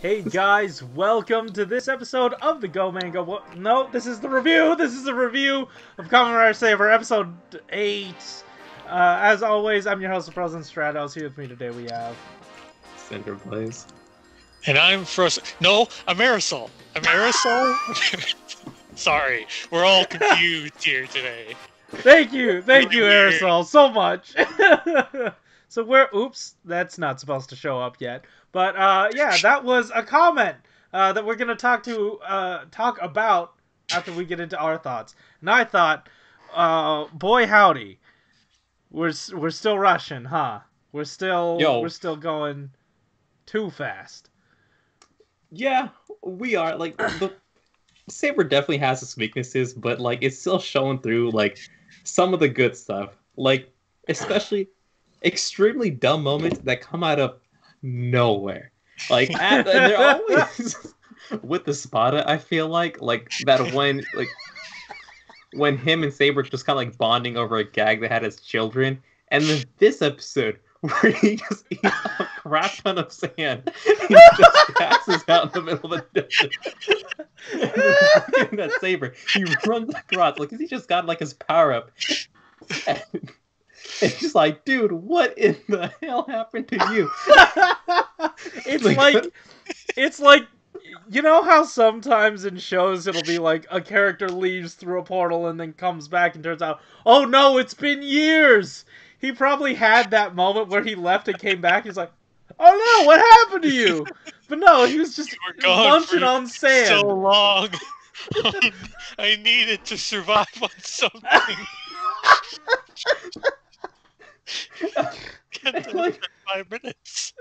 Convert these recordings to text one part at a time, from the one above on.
Hey guys, welcome to this episode of the Go Man Go. No, this is the review. This is the review of Kamen Saber, episode 8. As always, I'm your host, the President Stratos. Here with me today we have Cinder Blaze. And I'm Frozen. No, I'm Aresol. I'm Aresol. Sorry, we're all confused here today. Thank you, Aresol, so much. So oops, that's not supposed to show up yet. But yeah, that was a comment that we're gonna talk about after we get into our thoughts. And I thought, boy howdy, we're still rushing, huh? We're still going too fast. Yeah, we are. Like, the Saber definitely has its weaknesses, but like it's still showing through like some of the good stuff. Like, especially extremely dumb moments that come out of nowhere. Like, and they're always with the Spada. I feel like that when him and Saber just kind of like bonding over a gag that had his children, and then this episode where he just eats a crap ton of sand, he just passes out in the middle of the desert. That Saber, he runs across like he just got like his power up. And it's just like, dude, what in the hell happened to you? It's like, you know how sometimes in shows it'll be like a character leaves through a portal and then comes back and turns out, oh no, it's been years. He probably had that moment where he left and came back. He's like, oh no, what happened to you? But no, he was just munching on sand. So long. I needed to survive on something. Like, 5 minutes.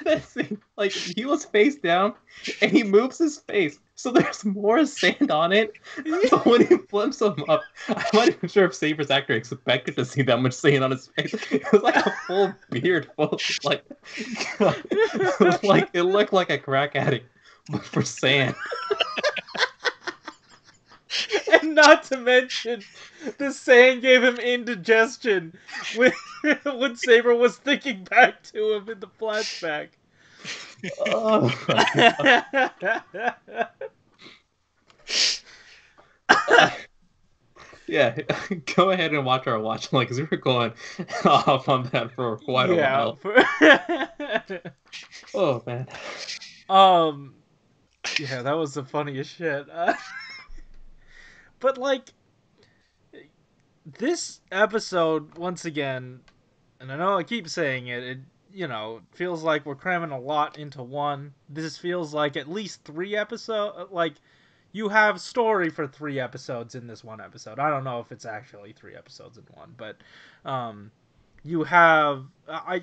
that scene, like he was face down and he moves his face, so there's more sand on it. But when he flips him up, I'm not even sure if Sabers Anger expected to see that much sand on his face. It was like a full beard full of, like it looked like a crack addict, but for sand. And not to mention, the sand gave him indigestion when Saber was thinking back to him in the flashback. Oh, yeah, go ahead and watch our watch along, because we were going off on that for quite a while. Oh man. Yeah, that was the funniest shit. But like, this episode, once again, and I know I keep saying it, feels like we're cramming a lot into one. This feels like at least 3 episodes. Like, you have story for 3 episodes in this one episode. I don't know if it's actually 3 episodes in one, but you have I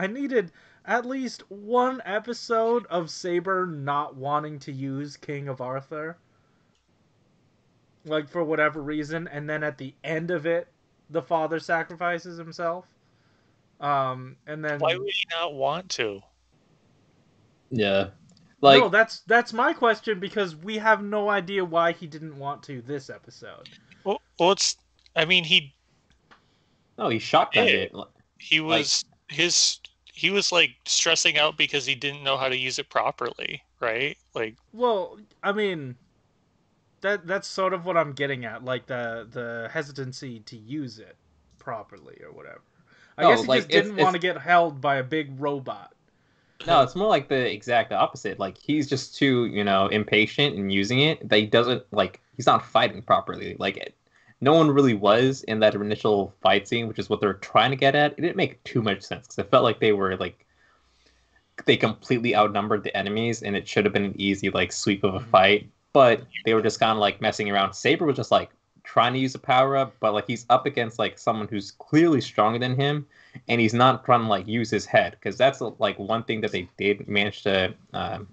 needed at least 1 episode of Saber not wanting to use King of Arthur. Like, for whatever reason, and then at the end of it, the father sacrifices himself. And then why would he not want to? Yeah, like, no, that's my question, because we have no idea why he didn't want to this episode. Well, he shotgunned it. He was he was like stressing out because he didn't know how to use it properly, right? Like, well, I mean, that's sort of what I'm getting at, like the hesitancy to use it properly or whatever. I guess he just didn't want to get held by a big robot. No, it's more like the exact opposite. Like, he's just too, impatient in using it. That he doesn't, like, he's not fighting properly. Like, no one really was in that initial fight scene, which is what they're trying to get at. It didn't make too much sense, because it felt like they completely outnumbered the enemies, and it should have been an easy, like, sweep of a fight. But they were just kind of like messing around. Saber was just like trying to use a power up, but like he's up against like someone who's clearly stronger than him, and he's not trying to like use his head, because that's like one thing that they did manage to, kind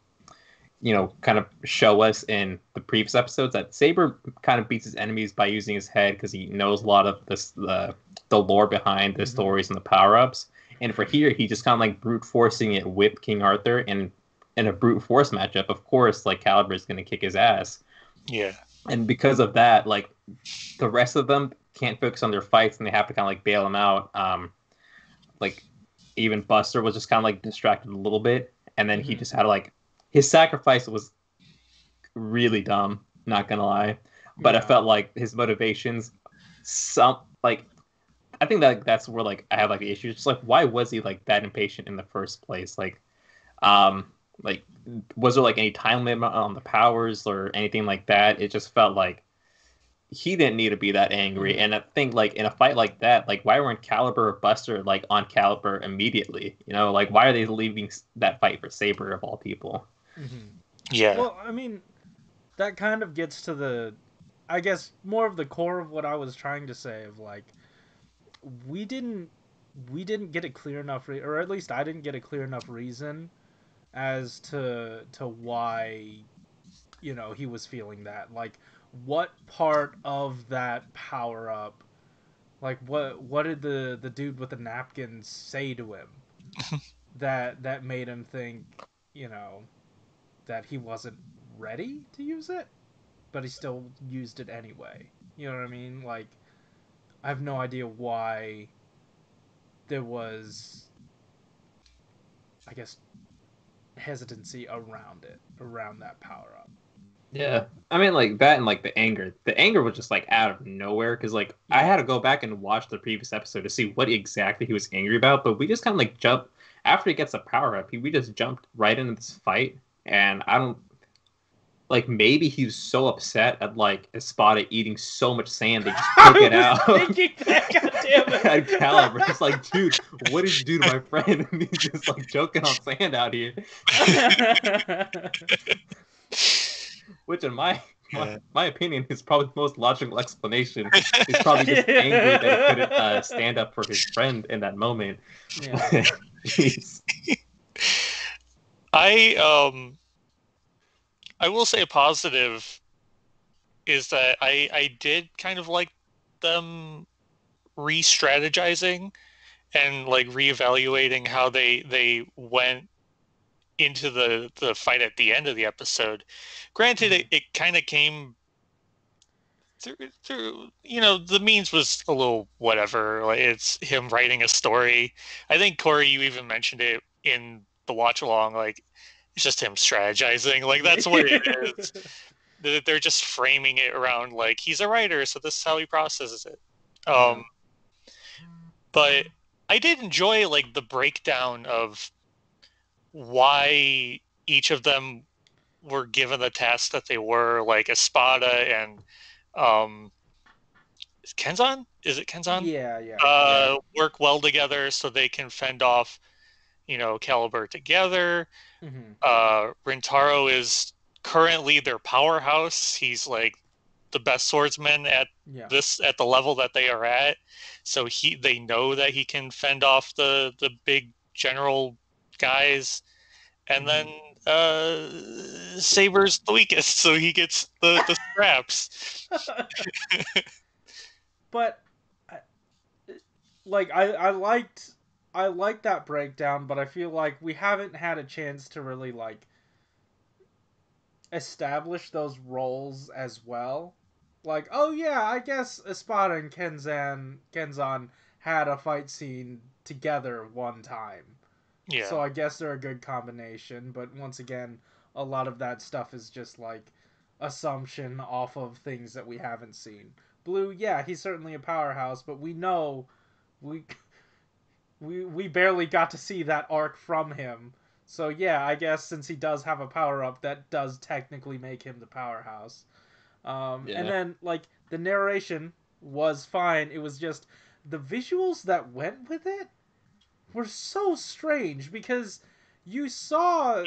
of show us in the previous episodes, that Saber kind of beats his enemies by using his head, because he knows a lot of this the lore behind the stories and the power ups. And for here, he just kind of like brute forcing it with King Arthur, and in a brute force matchup, of course, like Caliber is going to kick his ass. Yeah. And because of that, like the rest of them can't focus on their fights, and they have to kind of like bail him out. Like even Buster was just kind of like distracted a little bit, and then he Mhm. just had like his sacrifice was really dumb. Not gonna lie, but I Yeah. felt like his motivations, some like I think that that's where like I have like the issue. Just like why was he like that impatient in the first place? Like was there like any time limit on the powers or anything like that? It just felt like he didn't need to be that angry. Mhm. And I think like in a fight like that, like why weren't Caliber or Buster like on Caliber immediately? You know, like why are they leaving that fight for Saber of all people? Mhm. Yeah. Well, I mean, that kind of gets to I guess, more of the core of what I was trying to say. Of like, we didn't, we didn't get a clear enough, or at least I didn't get a clear enough reason as to why he was feeling that. Like, what part of that power up? Like, what did the dude with the napkins say to him that made him think, you know, that he wasn't ready to use it, but he still used it anyway. You know what I mean? Like, I have no idea why there was, I guess, hesitancy around that power up. Yeah. I mean, like that and like the anger. The anger was just like out of nowhere because like I had Yeah. to go back and watch the previous episode to see what exactly he was angry about. But we just kind of like jump after he gets the power up. We just jumped right into this fight, and I don't like maybe he was so upset at like Espada eating so much sand they just took I it was out. thinking that. God damn At Caliber, it! it's like, dude, what did you do to my friend? And he's just like joking on sand out here. Which, in Yeah. my opinion, is probably the most logical explanation. He's probably just angry that he couldn't stand up for his friend in that moment. Yeah. Jeez. I I will say a positive is that I did kind of like them re-strategizing and like reevaluating how they went into the fight at the end of the episode. Granted, it kind of came through the means was a little whatever. Like it's him writing a story. I think Corey, you even mentioned it in the watch along. Like it's just him strategizing. Like that's what it is. They're just framing it around like he's a writer, so this is how he processes it. Yeah. But I did enjoy like the breakdown of why each of them were given the task that they were, like Espada and um, Kenzan. Is it Kenzan? Yeah. Yeah. Work well together so they can fend off, Caliber together. Hmm. Rintaro is currently their powerhouse. He's like the best swordsman at Yeah. at the level that they are at. So they know that he can fend off the big general guys. And then Saber's the weakest, so he gets the scraps. But like I liked that breakdown, but I feel like we haven't had a chance to really like establish those roles as well. Like, oh yeah, I guess Espada and Kenzan had a fight scene together one time. So Yeah. I guess they're a good combination, but once again, a lot of that stuff is just like assumption off of things that we haven't seen. Blue, yeah, he's certainly a powerhouse, but we know we we barely got to see that arc from him. So yeah, I guess since he does have a power up, that does technically make him the powerhouse. And Yeah. then like the narration was fine. It was just the visuals that went with it were so strange because you saw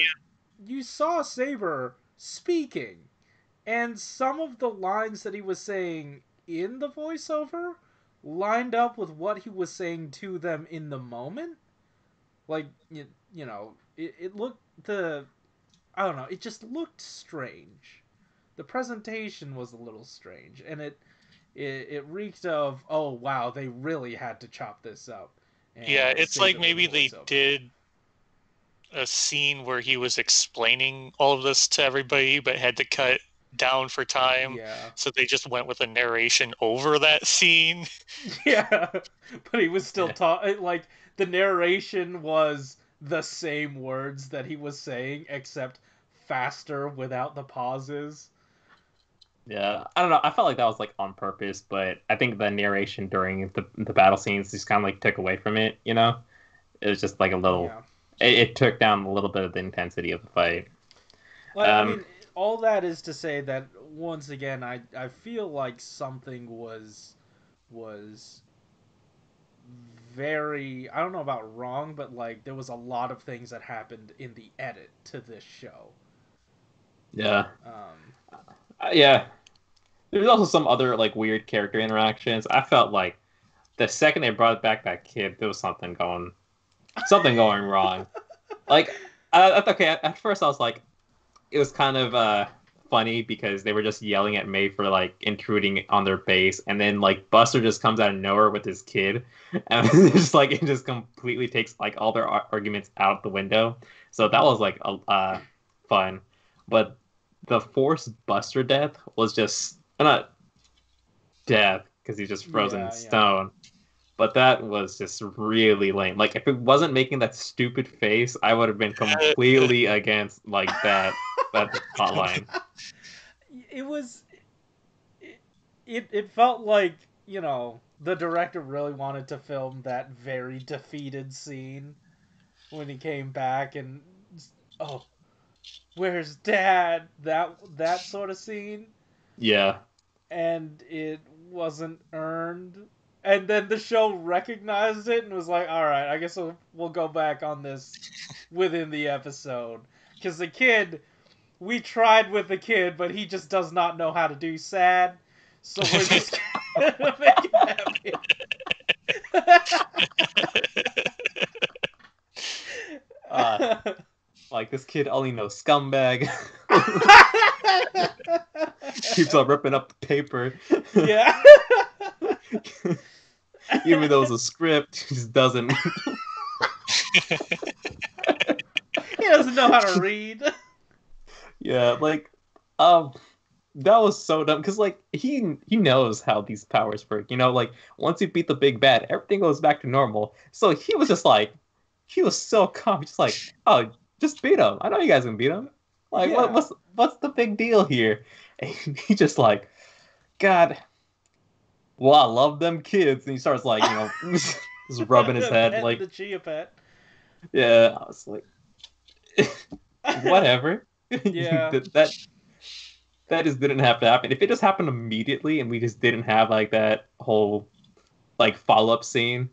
you saw Saber speaking, and some of the lines that he was saying in the voiceover lined up with what he was saying to them in the moment. Like it looked the I don't know, it just looked strange. The presentation was a little strange, and it reeked of, oh wow, they really had to chop this up Yeah, and it's save like it with a maybe they voiceover. did a scene where he was explaining all of this to everybody, but had to cut down for time. Yeah. So they just went with a narration over that scene. Yeah, but he was still Yeah. like the narration was the same words that he was saying, except faster without the pauses. Yeah, I don't know. I felt like that was like on purpose, but I think the narration during the battle scenes just kind of like took away from it. It was just like a little. Yeah. It took down a little bit of the intensity of the fight. Like, I Um, mean, all that is to say that once again, I feel like something was very, I don't know about wrong, but like there was a lot of things that happened in the edit to this show. yeah, Um, yeah. There's also some other like weird character interactions. I felt like the second they brought back that kid, there was something going wrong. Like, okay, at first I was like, it was kind of funny because they were just yelling at May for like intruding on their base, and then like Buster just comes out of nowhere with his kid, and it's just like it just completely takes like all their arguments out the window. So that was like fun, but the forced Buster death was just not death because he's just frozen in yeah, stone. But that was just really lame. Like if it wasn't making that stupid face, I would have been completely against like that plotline. it was it felt like, the director really wanted to film that very defeated scene when he came back and, oh, where's dad, that sort of scene, Yeah. and it wasn't earned, and then the show recognized it and was like, all right, I guess we'll go back on this within the episode, because the kid, we tried with the kid, but he just does not know how to do sad. So we're just gonna make him happy. Like this kid only knows scumbag. Keeps on ripping up the paper. Yeah. Even though it's a script, he just doesn't. He doesn't know how to read. Yeah, like, that was so dumb because like he knows how these powers work. Like once you beat the big bad, everything goes back to normal. So he was just like, he was so calm, just like, oh, just beat him. I know you guys can beat him. Like, Yeah. what's the big deal here? And he just like, God, well, I love them kids, and he starts like, just rubbing his head, like, the Chia Pet. yeah. I was like, whatever. Yeah. That just didn't have to happen. If it just happened immediately and we just didn't have like that whole like follow-up scene,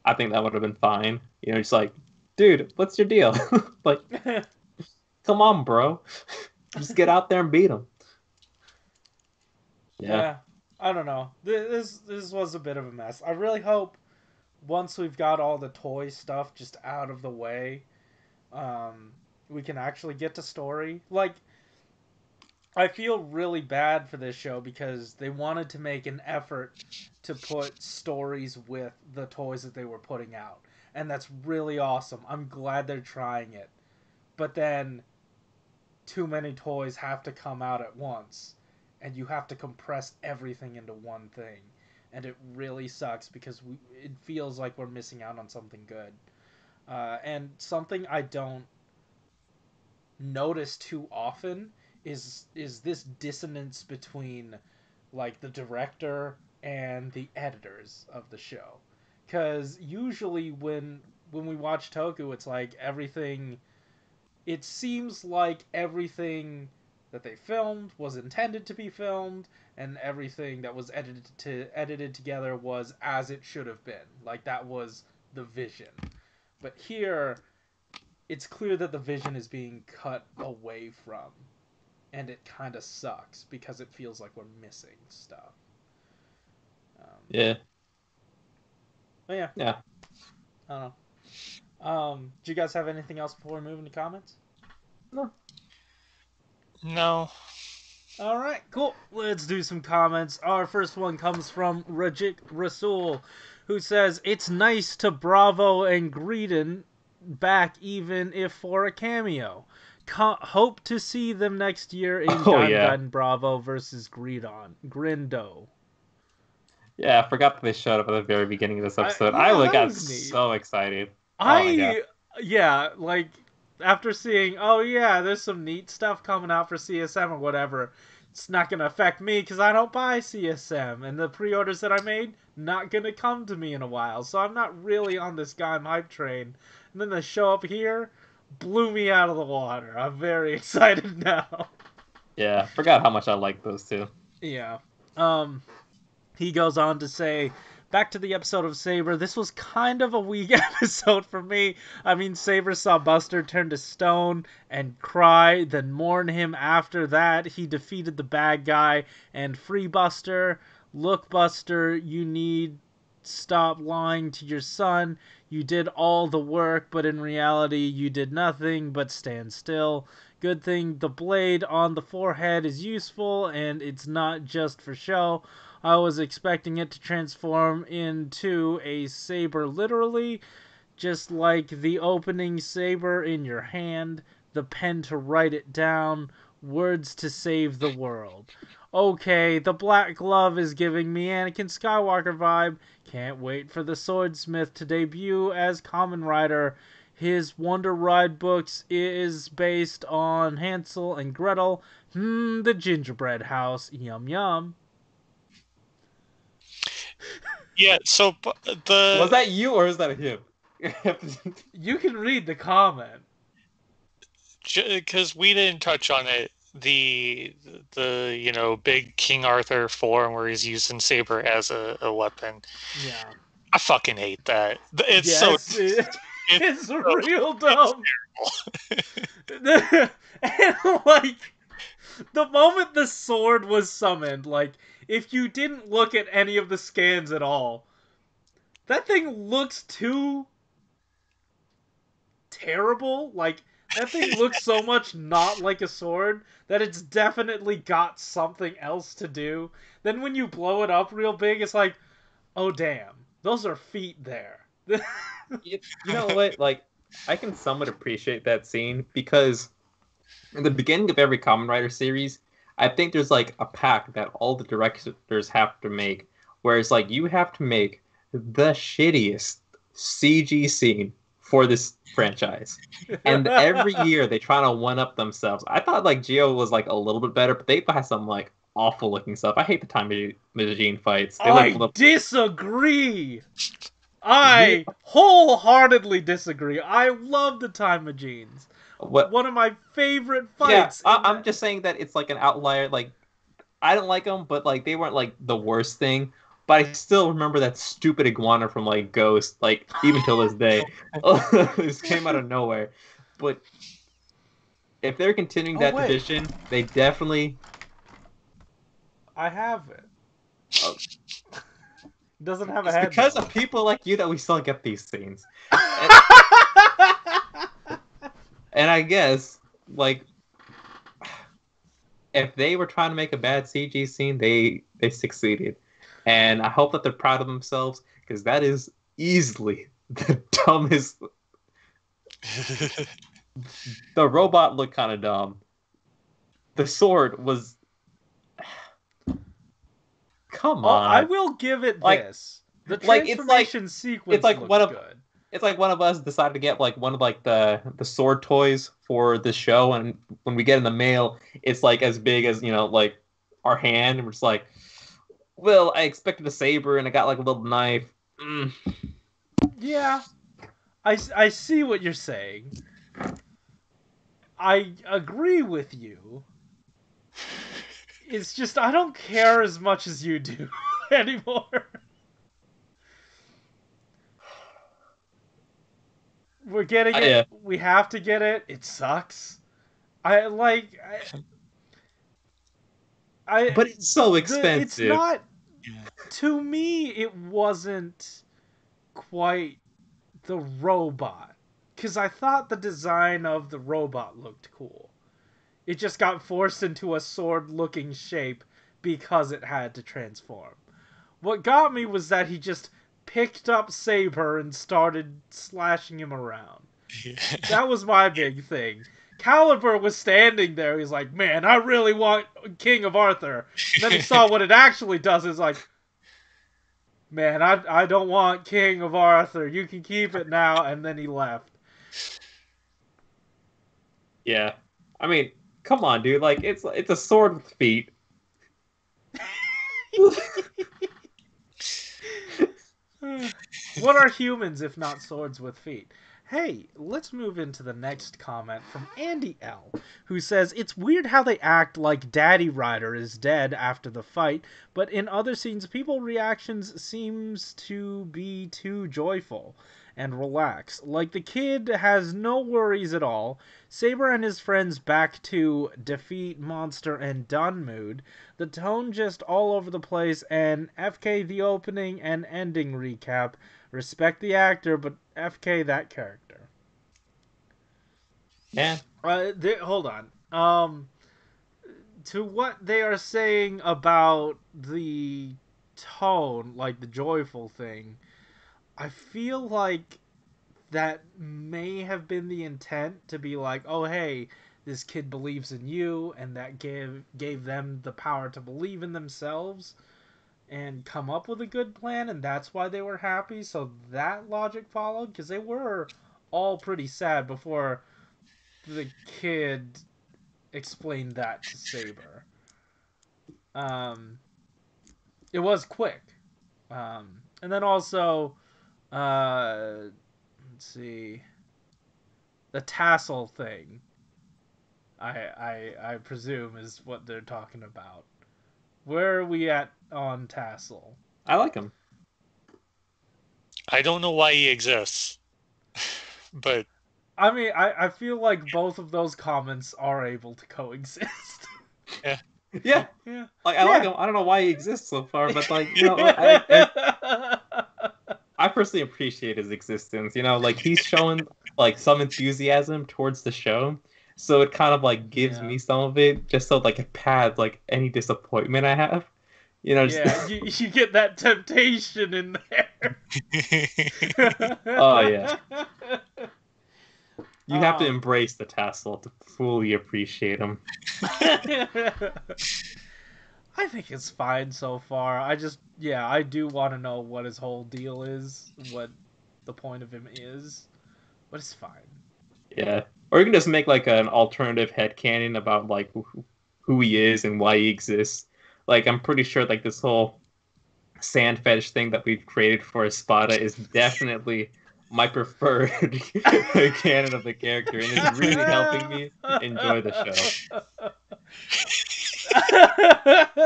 I think that would have been fine. Just like, dude, what's your deal? Like, come on, bro. Just get out there and beat him. Yeah. I don't know. This was a bit of a mess. I really hope once we've got all the toy stuff just out of the way, we can actually get to story. Like, I feel really bad for this show because they wanted to make an effort to put stories with the toys that they were putting out. And that's really awesome. I'm glad they're trying it. But then too many toys have to come out at once. And you have to compress everything into one thing. And it really sucks because it feels like we're missing out on something good. And something I don't notice too often is this dissonance between like the director and the editors of the show, because usually when we watch Toku, it's like everything, it seems like everything that they filmed was intended to be filmed, and everything that was edited together was as it should have been, like that was the vision. But here it's clear that the vision is being cut away from, and it kind of sucks because it feels like we're missing stuff. Yeah. But yeah, Yeah. I don't know. Do you guys have anything else before we move into comments? No. All right, cool. Let's do some comments. Our first one comes from Rajik Rasul, who says, "It's nice to Bravo and Greedon back even if for a cameo. hope to see them next year in Gaiden Bravo versus Grindo. Yeah, I forgot that they showed up at the very beginning of this episode. I got so excited. Yeah, like, after seeing, there's some neat stuff coming out for CSM or whatever, it's not going to affect me because I don't buy CSM, and the pre-orders that I made, not going to come to me in a while, so I'm not really on this Gaim hype train. And then the show up here blew me out of the water. I'm very excited now. Yeah, I forgot how much I like those two. Yeah. He goes on to say, back to the episode of Saber, this was kind of a weak episode for me. I mean, Saber saw Buster turn to stone and cry, then mourn him after that. He defeated the bad guy and free Buster. Look, Buster, you need stop lying to your son. You did all the work, but in reality, you did nothing but stand still. Good thing the blade on the forehead is useful, and it's not just for show. I was expecting it to transform into a saber literally, just like the opening saber in your hand, the pen to write it down, words to save the world. Okay, the black glove is giving me Anakin Skywalker vibe. Can't wait for the swordsmith to debut as Kamen Rider. His Wonder Ride books is based on Hansel and Gretel. The gingerbread house. Yum yum. Yeah, so Was that you or is that him? You can read the comment. Because we didn't touch on it. The big King Arthur form where he's using Saber as a weapon. Yeah. I fucking hate that. It's it's real dumb. And like, the moment the sword was summoned, like, if you didn't look at any of the scans at all, that thing looks too terrible. Like, that thing looks so much not like a sword that it's definitely got something else to do. Then when you blow it up real big, it's like, oh damn, those are feet there. You know what? Like, I can somewhat appreciate that scene because in the beginning of every Kamen Rider series, I think there's like a pact that all the directors have to make, where it's like you have to make the shittiest CG scene for this franchise, and every year they try to one up themselves. I thought like Geo was like a little bit better, but they had some like awful looking stuff. I hate the Time Machine fights. I disagree. I wholeheartedly disagree. I love the Time Machines. One of my favorite fights. Yeah, I'm just saying that it's like an outlier. Like, I don't like them, but like they weren't like the worst thing. But I still remember that stupid iguana from like Ghost, like even till this day. This came out of nowhere. But if they're continuing that tradition, they definitely. I have it. Doesn't have a head. It's because of people like you that we still get these scenes. And I guess, like, if they were trying to make a bad CG scene, they succeeded. And I hope that they're proud of themselves, because that is easily the dumbest. The robot looked kind of dumb. The sword was... Come on. I will give it this. The transformation sequence looks good. It's like one of us decided to get like one of like the sword toys for the show, and when we get in the mail, it's like as big as, you know, like our hand, and we're just like, well, I expected a saber and I got like a little knife. Yeah, I see what you're saying. I agree with you. It's just I don't care as much as you do anymore. We're getting it. Yeah. We have to get it. It sucks. But it's so expensive. It's not. To me, it wasn't quite the robot, because I thought the design of the robot looked cool. It just got forced into a sword-looking shape because it had to transform. What got me was that he just picked up Saber and started slashing him around. Yeah. That was my big thing. Caliber was standing there. He's like, man, I really want King of Arthur. And then he saw what it actually does. It's like, man, I don't want King of Arthur. You can keep it now. And then he left. Yeah. I mean, come on, dude. Like, it's a sword with feet. What are humans if not swords with feet? Hey, let's move into the next comment from Andy L, who says, it's weird how they act like Daddy Rider is dead after the fight, but in other scenes, people's reactions seems to be too joyful and relaxed. Like the kid has no worries at all. Saber and his friends back to defeat monster and done mood. The tone just all over the place, and FK the opening and ending recap. Respect the actor, but FK that character. Yeah. Hold on. To what they are saying about the tone, like the joyful thing, I feel like that may have been the intent to be like, oh hey, this kid believes in you, and that gave them the power to believe in themselves and come up with a good plan, and that's why they were happy. So that logic followed, because they were all pretty sad before the kid explained that to Saber. It was quick. And then also, let's see, the tassel thing, I presume is what they're talking about. Where are we at on tassel? I like him. I don't know why he exists, but I mean, I feel like both of those comments are able to coexist. Yeah. Yeah. Yeah. Like, I like him. I don't know why he exists so far, but like, you know, I personally appreciate his existence. You know, like he's showing like some enthusiasm towards the show, so it kind of like gives me some of it, just so like it pads like any disappointment I have. You know, just... you get that temptation in there. Oh yeah. You have to embrace the tassel to fully appreciate him. I think it's fine so far. I do want to know what his whole deal is, what the point of him is, but it's fine. Yeah. Or you can just make like an alternative headcanon about like who he is and why he exists. Like, I'm pretty sure like this whole sand fetish thing that we've created for Espada is definitely my preferred canon of the character, and it's really helping me enjoy the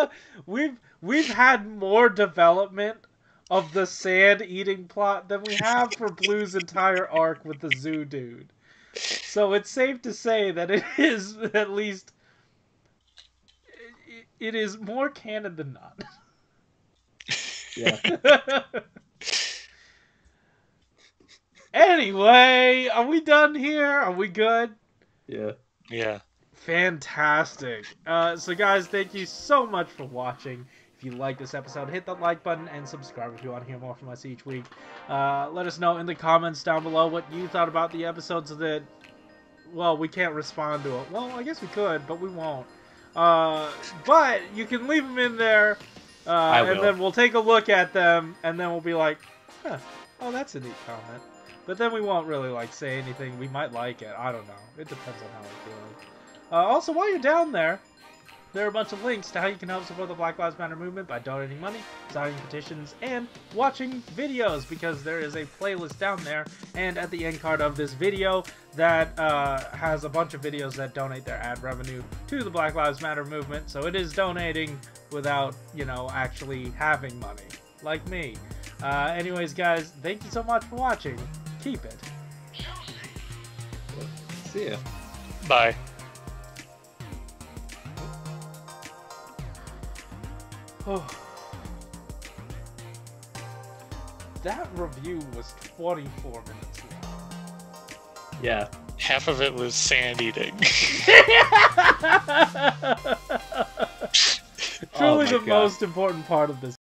show. We've had more development of the sand eating plot than we have for Blue's entire arc with the zoo dude. So it's safe to say that it is at least it is more canon than not. Yeah. Anyway, are we done here? Are we good? Yeah. Yeah. Fantastic. So guys, thank you so much for watching. If you like this episode, hit that like button and subscribe if you want to hear more from us each week. Let us know in the comments down below what you thought about the episodes that, well, we can't respond to it. Well, I guess we could, but we won't. But you can leave them in there, and then we'll take a look at them, and then we'll be like, huh, oh, that's a neat comment. But then we won't really, like, say anything. We might like it. I don't know. It depends on how we're feeling. Also, while you're down there, there are a bunch of links to how you can help support the Black Lives Matter movement by donating money, signing petitions, and watching videos, because there is a playlist down there, and at the end card of this video that has a bunch of videos that donate their ad revenue to the Black Lives Matter movement, so it is donating without, you know, actually having money, like me. Anyways, guys, thank you so much for watching. Keep it. See ya. Bye. Oh. That review was 24 minutes long. Yeah. Half of it was sand eating. Truly the most important part of this.